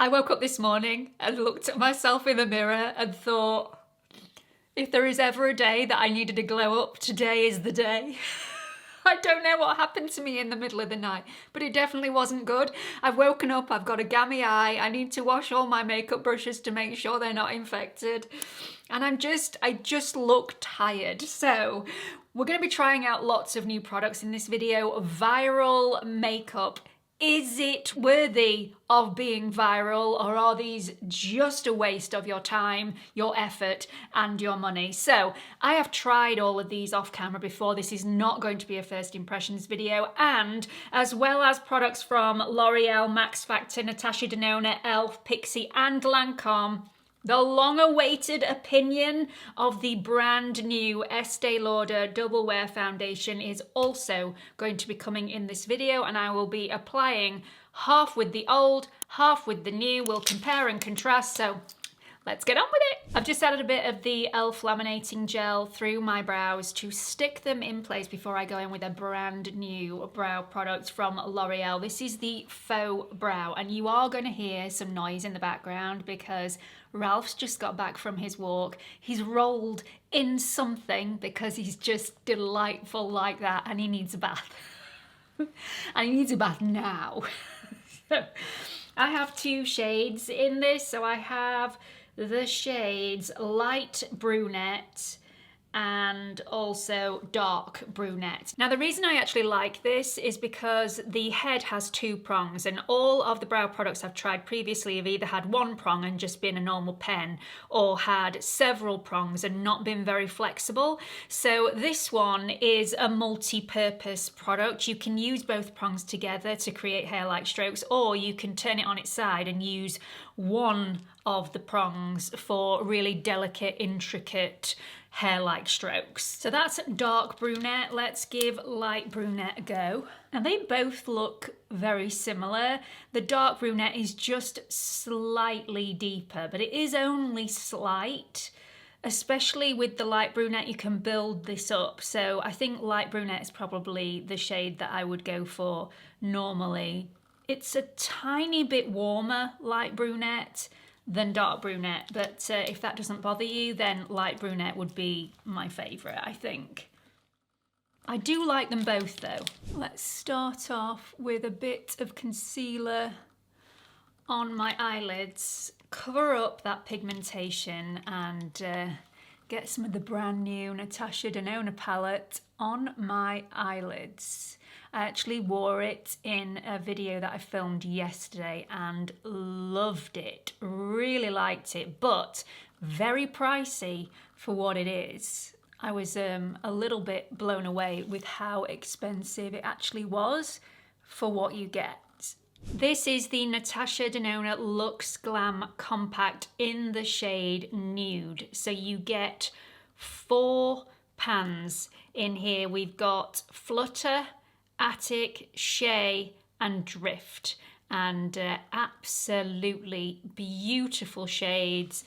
I woke up this morning and looked at myself in the mirror and thought, if there is ever a day that I needed to glow up, today is the day. I don't know what happened to me in the middle of the night, but it definitely wasn't good. I've woken up, I've got a gammy eye, I need to wash all my makeup brushes to make sure they're not infected. And I just look tired. So we're going to be trying out lots of new products in this video. Viral makeup. Is it worthy of being viral, or are these just a waste of your time, your effort and your money? So I have tried all of these off camera before. This is not going to be a first impressions video, and as well as products from L'Oreal, Max Factor, Natasha Denona, ELF, Pixi and Lancome, the long-awaited opinion of the brand new Estée Lauder Double Wear Foundation is also going to be coming in this video, and I will be applying half with the old, half with the new. We'll compare and contrast, so let's get on with it. I've just added a bit of the ELF laminating gel through my brows to stick them in place before I go in with a brand new brow product from L'Oreal. This is the Faux Brow, and you are going to hear some noise in the background because Ralph's just got back from his walk. He's rolled in something because he's just delightful like that, and he needs a bath. And he needs a bath now. So I have two shades in this. So I have the shades Light Brunette and also Dark Brunette. Now the reason I actually like this is because the head has two prongs, and all of the brow products I've tried previously have either had one prong and just been a normal pen, or had several prongs and not been very flexible. So this one is a multi-purpose product. You can use both prongs together to create hair-like strokes, or you can turn it on its side and use one of the prongs for really delicate, intricate hair-like strokes. So that's Dark Brunette. Let's give Light Brunette a go. And they both look very similar. The Dark Brunette is just slightly deeper, but it is only slight. Especially with the Light Brunette, you can build this up. So I think Light Brunette is probably the shade that I would go for normally. It's a tiny bit warmer, Light Brunette, than Dark Brunette, but if that doesn't bother you, then Light Brunette would be my favourite, I think. I do like them both though. Let's start off with a bit of concealer on my eyelids, cover up that pigmentation, and get some of the brand new Natasha Denona palette on my eyelids. I actually wore it in a video that I filmed yesterday and loved it, really liked it, but very pricey for what it is. I was a little bit blown away with how expensive it actually was for what you get. This is the Natasha Denona Luxe Glam Compact in the shade Nude. So you get 4 pans in here. We've got Flutter, Attic, Shea and Drift, and absolutely beautiful shades.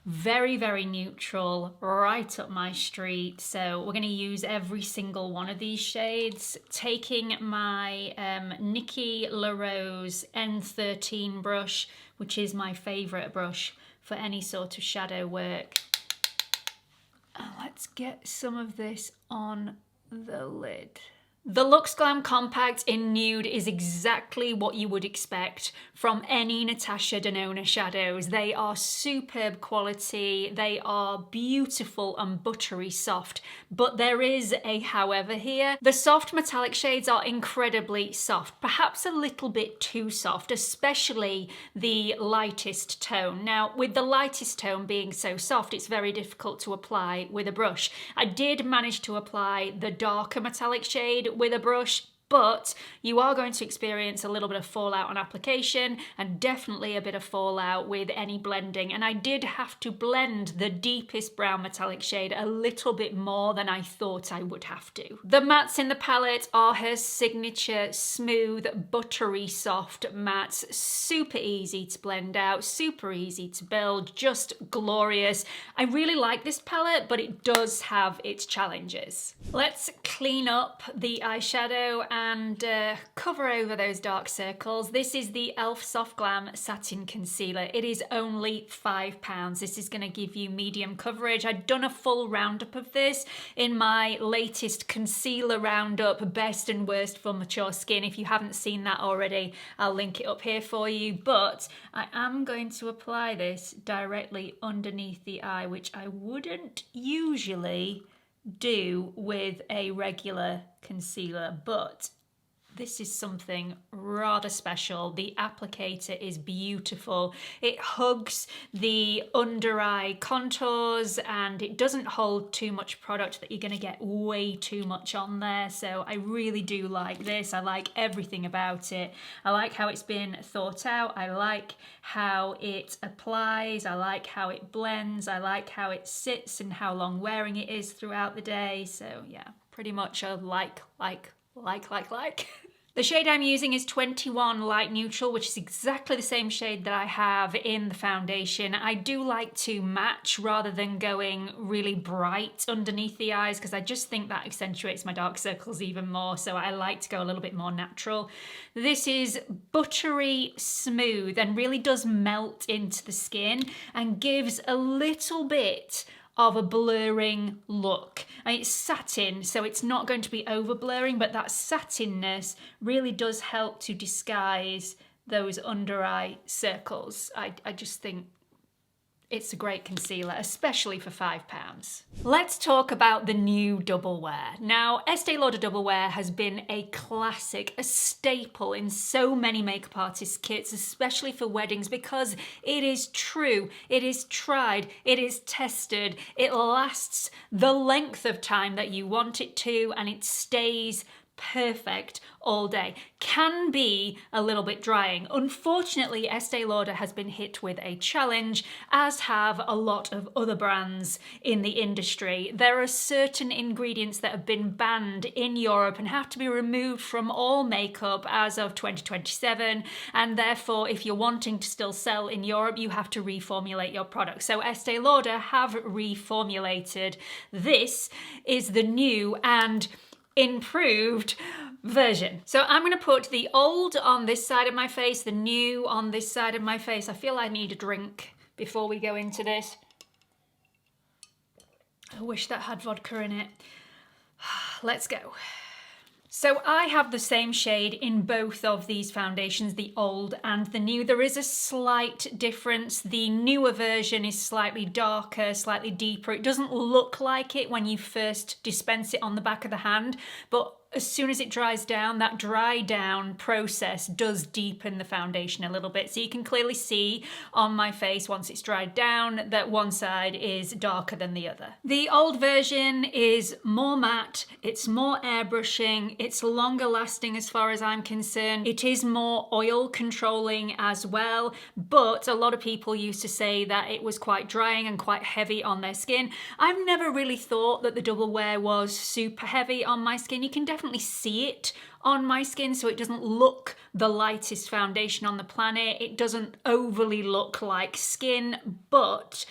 Very, very neutral, right up my street. So we're going to use every single one of these shades. Taking my Nikki LaRose N13 brush, which is my favourite brush for any sort of shadow work. And let's get some of this on the lid. The Luxe Glam Compact in Nude is exactly what you would expect from any Natasha Denona shadows. They are superb quality, they are beautiful and buttery soft, but there is a however here. The soft metallic shades are incredibly soft, perhaps a little bit too soft, especially the lightest tone. Now, with the lightest tone being so soft, it's very difficult to apply with a brush. I did manage to apply the darker metallic shade with a brush, but you are going to experience a little bit of fallout on application and definitely a bit of fallout with any blending. And I did have to blend the deepest brown metallic shade a little bit more than I thought I would have to. The mattes in the palette are her signature smooth, buttery soft mattes. Super easy to blend out, super easy to build, just glorious. I really like this palette, but it does have its challenges. Let's clean up the eyeshadow and cover over those dark circles. This is the e.l.f. Soft Glam Satin Concealer. It is only £5. This is going to give you medium coverage. I've done a full roundup of this in my latest concealer roundup, best and worst for mature skin. If you haven't seen that already, I'll link it up here for you. But I am going to apply this directly underneath the eye, which I wouldn't usually do with a regular concealer, but this is something rather special. The applicator is beautiful. It hugs the under eye contours and it doesn't hold too much product that you're going to get way too much on there. So I really do like this. I like everything about it. I like how it's been thought out. I like how it applies. I like how it blends. I like how it sits and how long wearing it is throughout the day. So yeah, pretty much a like. The shade I'm using is 21 Light Neutral, which is exactly the same shade that I have in the foundation. I do like to match rather than going really bright underneath the eyes because I just think that accentuates my dark circles even more, so I like to go a little bit more natural. This is buttery smooth and really does melt into the skin and gives a little bit of a blurring look. And it's satin, so it's not going to be over blurring, but that satinness really does help to disguise those under eye circles. I just think it's a great concealer, especially for £5. Let's talk about the new double wear. Now, Estée Lauder double wear has been a classic, a staple in so many makeup artist kits, especially for weddings, because it is true, it is tried, it is tested, it lasts the length of time that you want it to, and it stays perfect all day. Can be a little bit drying. Unfortunately, Estée Lauder has been hit with a challenge, as have a lot of other brands in the industry. There are certain ingredients that have been banned in Europe and have to be removed from all makeup as of 2027, and therefore if you're wanting to still sell in Europe, you have to reformulate your product. So Estée Lauder have reformulated. This is the new and improved version. So I'm going to put the old on this side of my face, the new on this side of my face. I feel I need a drink before we go into this. I wish that had vodka in it. Let's go. So I have the same shade in both of these foundations, the old and the new. There is a slight difference. The newer version is slightly darker, slightly deeper. It doesn't look like it when you first dispense it on the back of the hand, but as soon as it dries down, that dry down process does deepen the foundation a little bit. So you can clearly see on my face once it's dried down that one side is darker than the other. The old version is more matte, it's more airbrushing, it's longer lasting as far as I'm concerned. It is more oil controlling as well, but a lot of people used to say that it was quite drying and quite heavy on their skin. I've never really thought that the double wear was super heavy on my skin. You can definitely see it on my skin, so it doesn't look the lightest foundation on the planet. It doesn't overly look like skin, but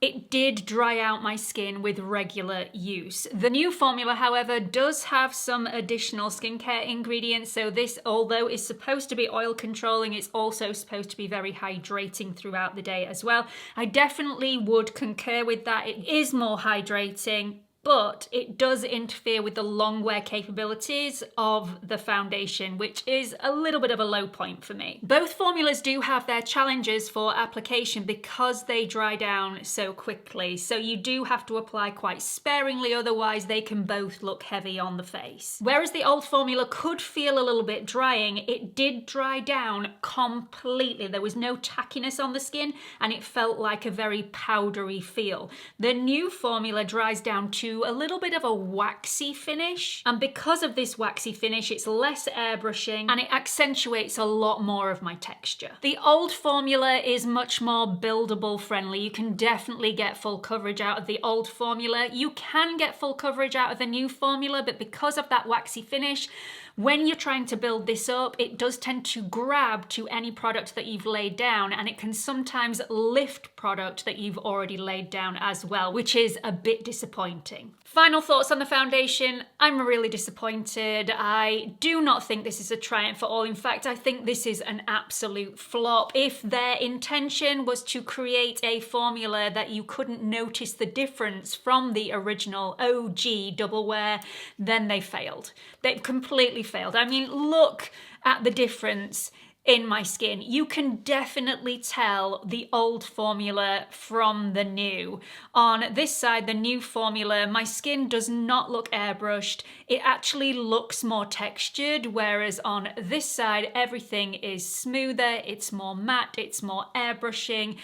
it did dry out my skin with regular use. The new formula, however, does have some additional skincare ingredients. So this, although is supposed to be oil controlling, it's also supposed to be very hydrating throughout the day as well. I definitely would concur with that. It is more hydrating, but it does interfere with the long wear capabilities of the foundation, which is a little bit of a low point for me. Both formulas do have their challenges for application because they dry down so quickly. So you do have to apply quite sparingly, otherwise they can both look heavy on the face. Whereas the old formula could feel a little bit drying, it did dry down completely. There was no tackiness on the skin and it felt like a very powdery feel. The new formula dries down to a little bit of a waxy finish, and because of this waxy finish it's less airbrushing and it accentuates a lot more of my texture. The old formula is much more buildable friendly. You can definitely get full coverage out of the old formula. You can get full coverage out of the new formula, but because of that waxy finish, when you're trying to build this up, it does tend to grab to any product that you've laid down, and it can sometimes lift product that you've already laid down as well, which is a bit disappointing. Final thoughts on the foundation. I'm really disappointed. I do not think this is a triumph at all. In fact, I think this is an absolute flop. If their intention was to create a formula that you couldn't notice the difference from the original OG double wear, then they failed. They've completely failed. I mean, look at the difference in my skin. You can definitely tell the old formula from the new. On this side, the new formula, my skin does not look airbrushed. It actually looks more textured, whereas on this side, everything is smoother, it's more matte, it's more airbrushing.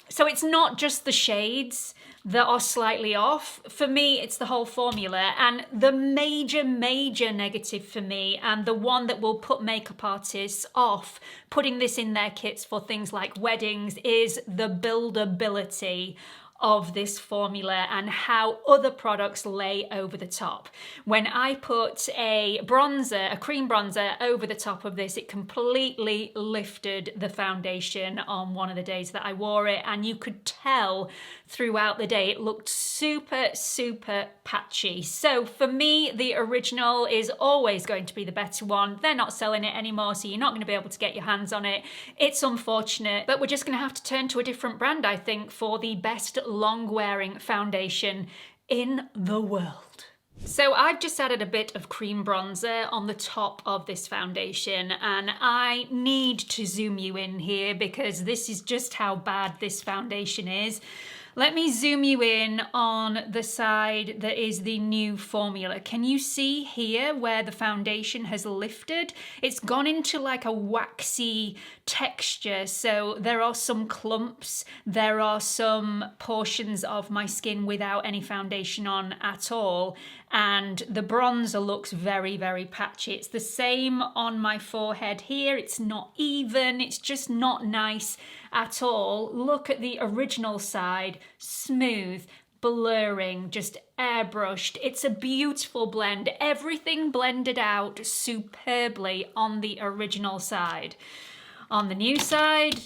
So it's not just the shades that are slightly off. For me, it's the whole formula. And the major negative for me, and the one that will put makeup artists off putting this in their kits for things like weddings, is the buildability of this formula and how other products lay over the top. When I put a bronzer, a cream bronzer, over the top of this, it completely lifted the foundation on one of the days that I wore it, and you could tell throughout the day it looked super patchy. So for me, the original is always going to be the better one. They're not selling it anymore, so you're not going to be able to get your hands on it. It's unfortunate, but we're just going to have to turn to a different brand, I think, for the best long-wearing foundation in the world. So I've just added a bit of cream bronzer on the top of this foundation, and I need to zoom you in here because this is just how bad this foundation is. Let me zoom you in on the side that is the new formula. Can you see here where the foundation has lifted? It's gone into like a waxy texture. So there are some clumps, there are some portions of my skin without any foundation on at all. And the bronzer looks very patchy. It's the same on my forehead here. It's not even, it's just not nice at all. Look at the original side, smooth, blurring, just airbrushed. It's a beautiful blend. Everything blended out superbly on the original side. On the new side,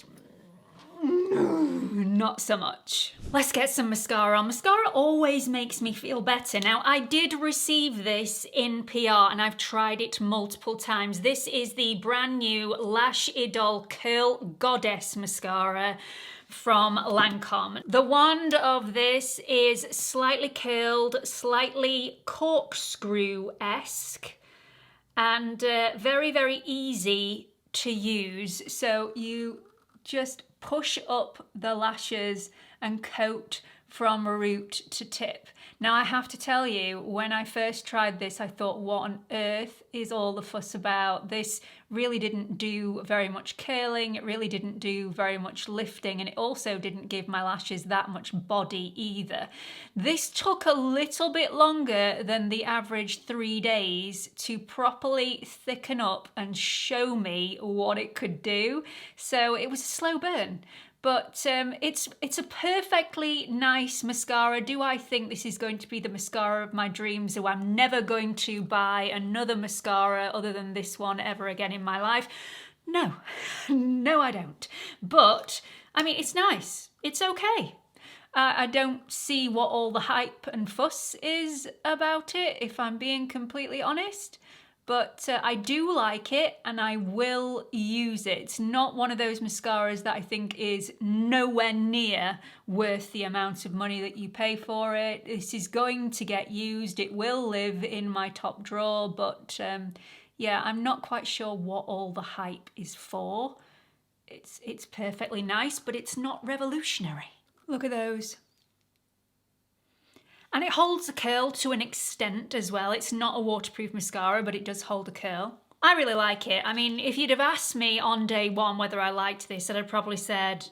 not so much. Let's get some mascara on. Mascara always makes me feel better. Now, I did receive this in PR and I've tried it multiple times. This is the brand new Lash Idol Curl Goddess mascara from Lancome. The wand of this is slightly curled, slightly corkscrew-esque, and very easy to use. So you just push up the lashes and coat from root to tip. Now, I have to tell you, when I first tried this, I thought, what on earth is all the fuss about? This really didn't do very much curling, it really didn't do very much lifting, and it also didn't give my lashes that much body either. This took a little bit longer than the average 3 days to properly thicken up and show me what it could do. So it was a slow burn. But it's a perfectly nice mascara. Do I think this is going to be the mascara of my dreams? So I'm never going to buy another mascara other than this one ever again in my life? No, no I don't. But, I mean, it's nice. It's okay. I don't see what all the hype and fuss is about it, if I'm being completely honest. But I do like it and I will use it. It's not one of those mascaras that I think is nowhere near worth the amount of money that you pay for it. This is going to get used. It will live in my top drawer, but yeah, I'm not quite sure what all the hype is for. It's perfectly nice, but it's not revolutionary. Look at those. And it holds a curl to an extent as well. It's not a waterproof mascara, but it does hold a curl. I really like it. I mean, if you'd have asked me on day one whether I liked this, I'd have probably said,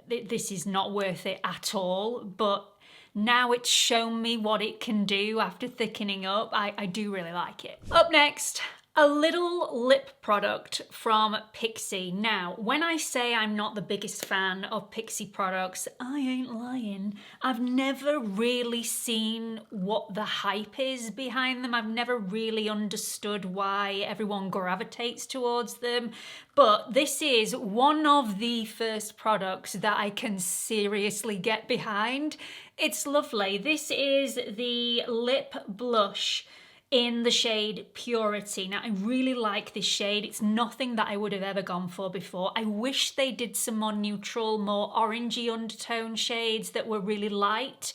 this is not worth it at all. But now it's shown me what it can do after thickening up. I do really like it. Up next, A little lip product from Pixi. Now, when I say I'm not the biggest fan of Pixi products, I ain't lying. I've never really seen what the hype is behind them. I've never really understood why everyone gravitates towards them. But this is one of the first products that I can seriously get behind. It's lovely. This is the lip blush in the shade Purity. Now, I really like this shade. It's nothing that I would have ever gone for before. I wish they did some more neutral, more orangey undertone shades that were really light.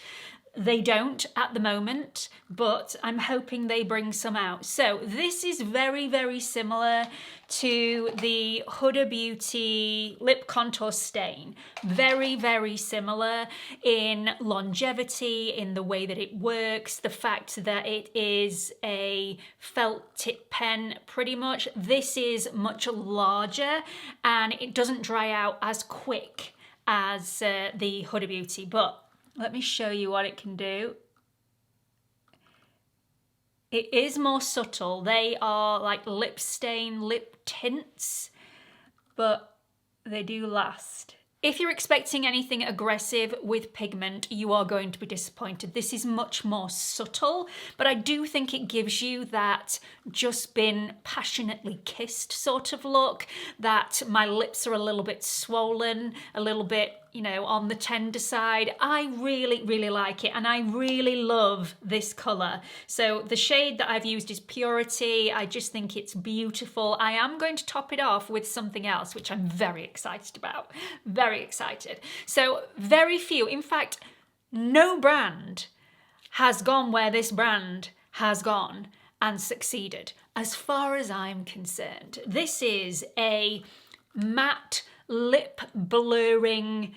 They don't at the moment, but I'm hoping they bring some out. So this is very, very similar to the Huda Beauty Lip Contour Stain. Very, very similar in longevity, in the way that it works, the fact that it is a felt tip pen pretty much. This is much larger and it doesn't dry out as quick as the Huda Beauty, but let me show you what it can do. It is more subtle. They are like lip stain, lip tints, but they do last. If you're expecting anything aggressive with pigment, you are going to be disappointed. This is much more subtle, but I do think it gives you that just been passionately kissed sort of look, that my lips are a little bit swollen, a little bit, you know, on the tender side. I really, really like it, and I really love this colour. So the shade that I've used is Purity. I just think it's beautiful. I am going to top it off with something else, which I'm very excited about. Very excited. So very few, in fact, no brand has gone where this brand has gone and succeeded, as far as I'm concerned. This is a matte lip blurring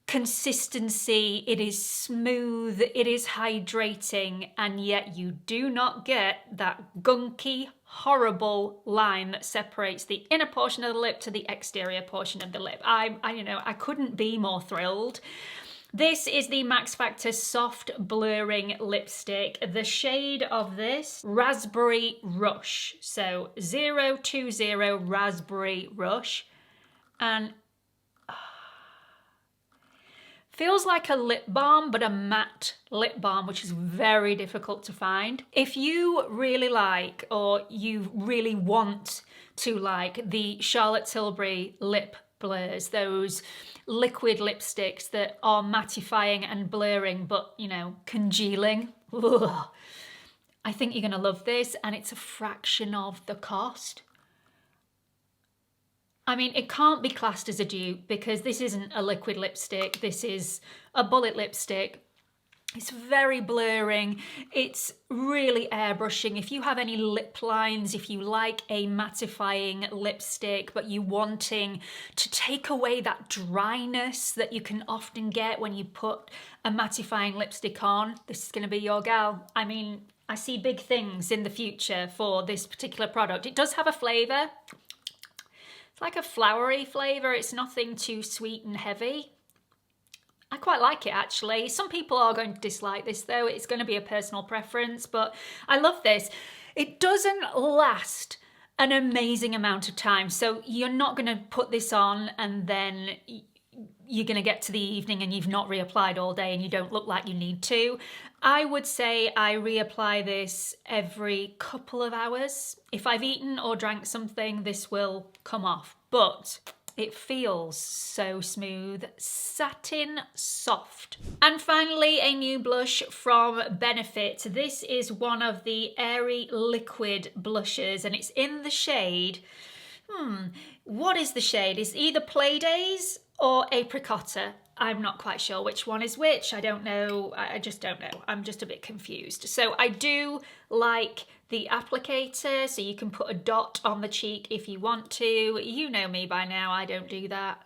consistency. It is smooth, it is hydrating, and yet you do not get that gunky, horrible line that separates the inner portion of the lip to the exterior portion of the lip. I couldn't be more thrilled. This is the Max Factor Soft Blurring Lipstick. The shade of this, Raspberry Rush. So 020 Raspberry Rush. And feels like a lip balm, but a matte lip balm, which is very difficult to find. If you really like, or you really want to like, the Charlotte Tilbury lip blurs, those liquid lipsticks that are mattifying and blurring, but, you know, congealing, ugh, I think you're gonna love this, and it's a fraction of the cost. I mean, it can't be classed as a dupe because this isn't a liquid lipstick. This is a bullet lipstick. It's very blurring. It's really airbrushing. If you have any lip lines, if you like a mattifying lipstick, but you wanting to take away that dryness that you can often get when you put a mattifying lipstick on, this is gonna be your gal. I mean, I see big things in the future for this particular product. It does have a flavour. It's like a flowery flavour. It's nothing too sweet and heavy. I quite like it, actually. Some people are going to dislike this, though. It's going to be a personal preference, but I love this. It doesn't last an amazing amount of time, so you're not going to put this on and then you're going to get to the evening and you've not reapplied all day and you don't look like you need to. I would say I reapply this every couple of hours. If I've eaten or drank something, this will come off, but it feels so smooth, satin soft. And finally, a new blush from Benefit. This is one of the airy liquid blushes, and it's in the shade, what is the shade? It's either Playdays or Apricotta. I'm not quite sure which one is which. I don't know. I just don't know. I'm just a bit confused. So I do like the applicator, so you can put a dot on the cheek if you want to. You know me by now, I don't do that.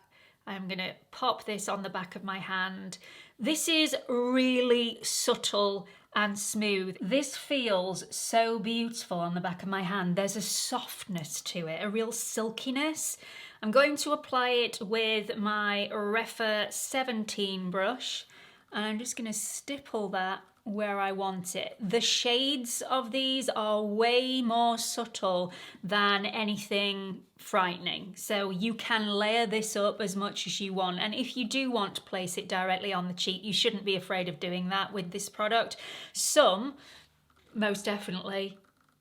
I'm gonna pop this on the back of my hand. This is really subtle and smooth. This feels so beautiful on the back of my hand. There's a softness to it, a real silkiness. I'm going to apply it with my Refa 17 brush, and I'm just going to stipple that where I want it. The shades of these are way more subtle than anything frightening. So you can layer this up as much as you want. And if you do want to place it directly on the cheek, you shouldn't be afraid of doing that with this product. Some, most definitely,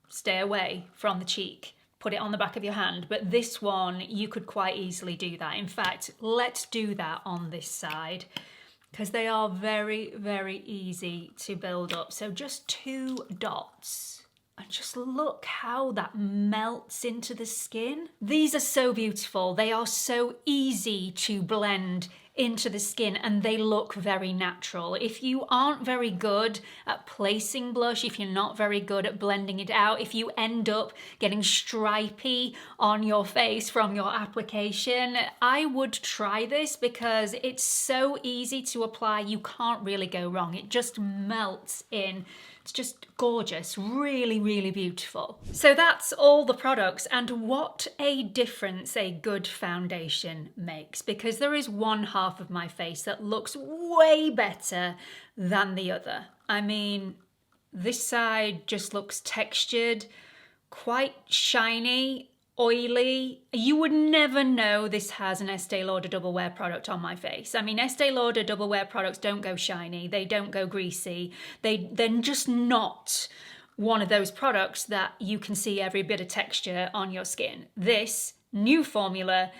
stay away from the cheek. Put it on the back of your hand. But this one, you could quite easily do that. In fact, let's do that on this side, because they are very, very easy to build up. So just 2 dots. And just look how that melts into the skin. These are so beautiful. They are so easy to blend into the skin and they look very natural. If you aren't very good at placing blush, if you're not very good at blending it out, if you end up getting stripy on your face from your application, I would try this because it's so easy to apply. You can't really go wrong. It just melts in. It's just gorgeous, really, really beautiful. So that's all the products, and what a difference a good foundation makes, because there is one half of my face that looks way better than the other. I mean, this side just looks textured, quite shiny, oily. You would never know this has an Estée Lauder Double Wear product on my face. I mean, Estée Lauder Double Wear products don't go shiny, they don't go greasy, they're just not one of those products that you can see every bit of texture on your skin. This new formula,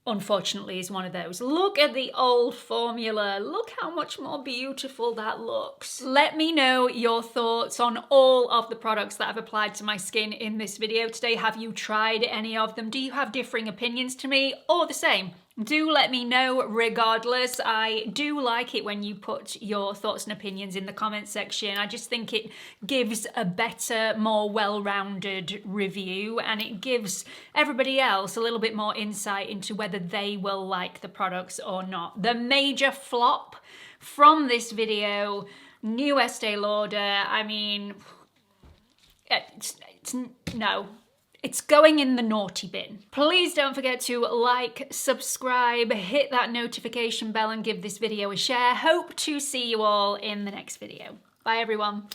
unfortunately, is one of those. Look at the old formula. Look how much more beautiful that looks. Let me know your thoughts on all of the products that I've applied to my skin in this video today. Have you tried any of them? Do you have differing opinions to me or the same? Do let me know regardless. I do like it when you put your thoughts and opinions in the comment section. I just think it gives a better, more well-rounded review, and it gives everybody else a little bit more insight into whether they will like the products or not. The major flop from this video, new Estée Lauder. I mean, no. It's going in the naughty bin. Please don't forget to like, subscribe, hit that notification bell and give this video a share. Hope to see you all in the next video. Bye everyone.